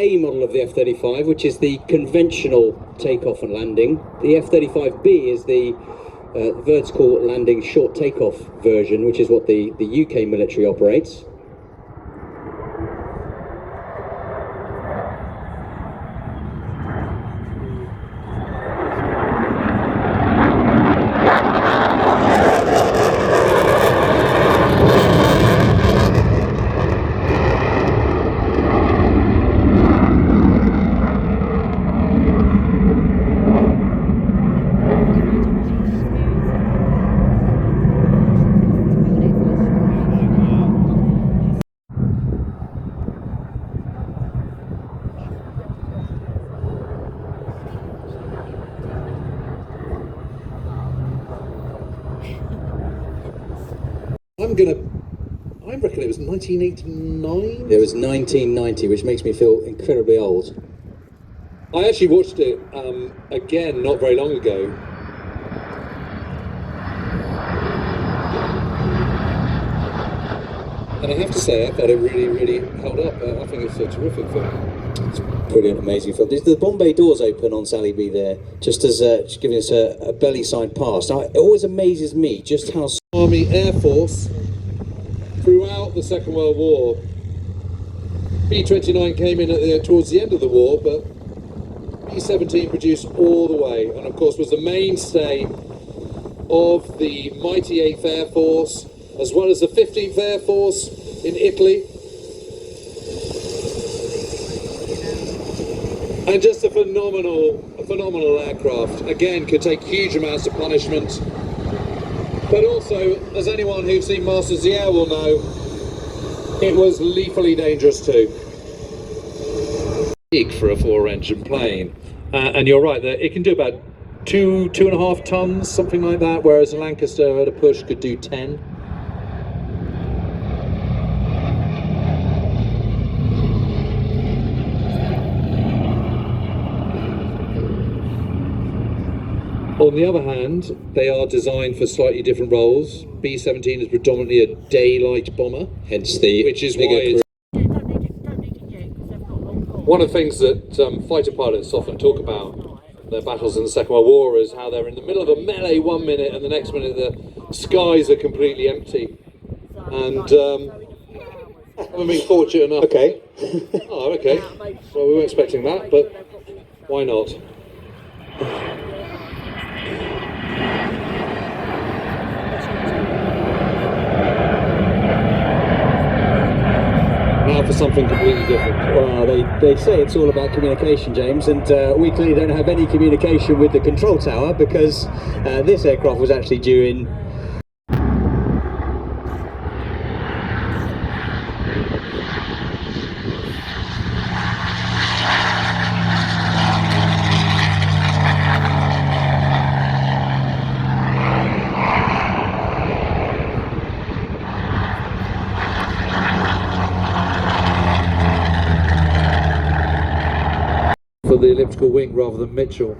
A model of the F-35, which is the conventional takeoff and landing. The F-35B is the vertical landing short takeoff version, which is what the UK military operates. I reckon it was 1989? It was 1990, which makes me feel incredibly old. I actually watched it again not very long ago. And I have to say, I thought it really held up. I think it's a terrific film. It's a brilliant, amazing film. The Bombay doors open on Sally B there, just as just giving us a belly side pass. Now, it always amazes me just how... Army Air Force, throughout the Second World War, B-29 came in towards the end of the war, but B-17 produced all the way, and of course was the mainstay of the mighty 8th Air Force, as well as the 15th Air Force in Italy. And just a phenomenal aircraft. Again, could take huge amounts of punishment. But also, as anyone who's seen Masters of the Air will know, it was lethally dangerous too. Big for a 4-engine plane. And you're right, that it can do about 2.5 tons, something like that, whereas a Lancaster at a push could do 10. On the other hand, they are designed for slightly different roles. B-17 is predominantly a daylight bomber, Hence the... which is why it's... One of the things that fighter pilots often talk about their battles in the Second World War is how they're in the middle of a melee one minute and the next minute the skies are completely empty. And I haven't been fortunate enough. Okay. Oh, okay. Well, we weren't expecting that, but why not? Now for something completely different. Well, they say it's all about communication, James, and we clearly don't have any communication with the control tower because this aircraft was actually due in... For the elliptical wing rather than Mitchell.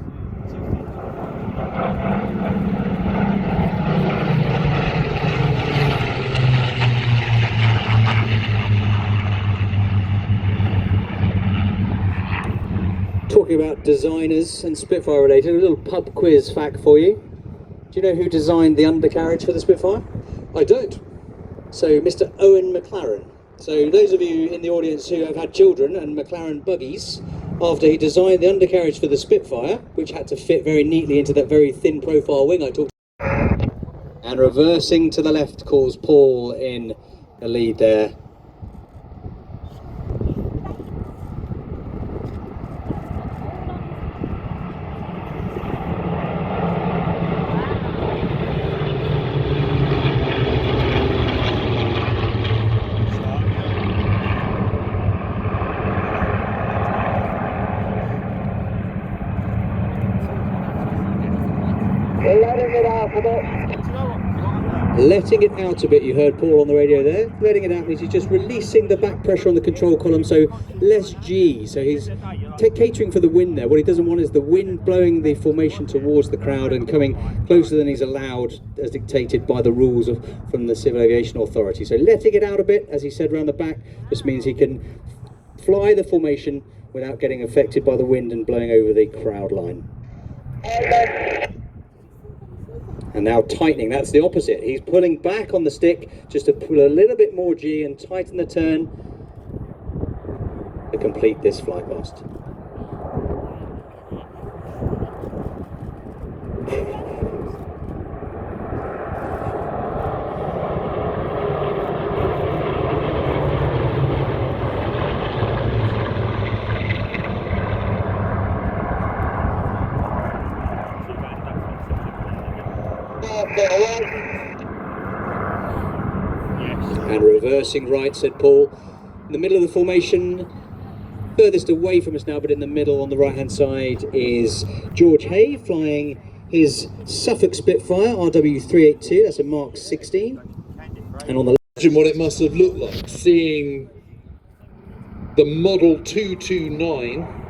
Talking about designers and Spitfire related, a little pub quiz fact for you. Do you know who designed the undercarriage for the Spitfire? I don't. So, Mr. Owen McLaren. So, those of you in the audience who have had children and McLaren buggies, after he designed the undercarriage for the Spitfire, which had to fit very neatly into that very thin profile wing I talked about. And reversing to the left calls Paul in the lead there. Letting it out a bit, you heard Paul on the radio there. Letting it out means he's just releasing the back pressure on the control column, so less G. So he's catering for the wind there. What he doesn't want is the wind blowing the formation towards the crowd and coming closer than he's allowed, as dictated by the rules from the Civil Aviation Authority. So letting it out a bit, as he said, round the back, just means he can fly the formation without getting affected by the wind and blowing over the crowd line. And now tightening, that's the opposite. He's pulling back on the stick just to pull a little bit more G and tighten the turn to complete this fly past. And reversing right, said Paul. In the middle of the formation, furthest away from us now, but in the middle on the right hand side is George Hay flying his Suffolk Spitfire RW382, that's a Mark 16. And on the Imagine what it must have looked like seeing the Model 229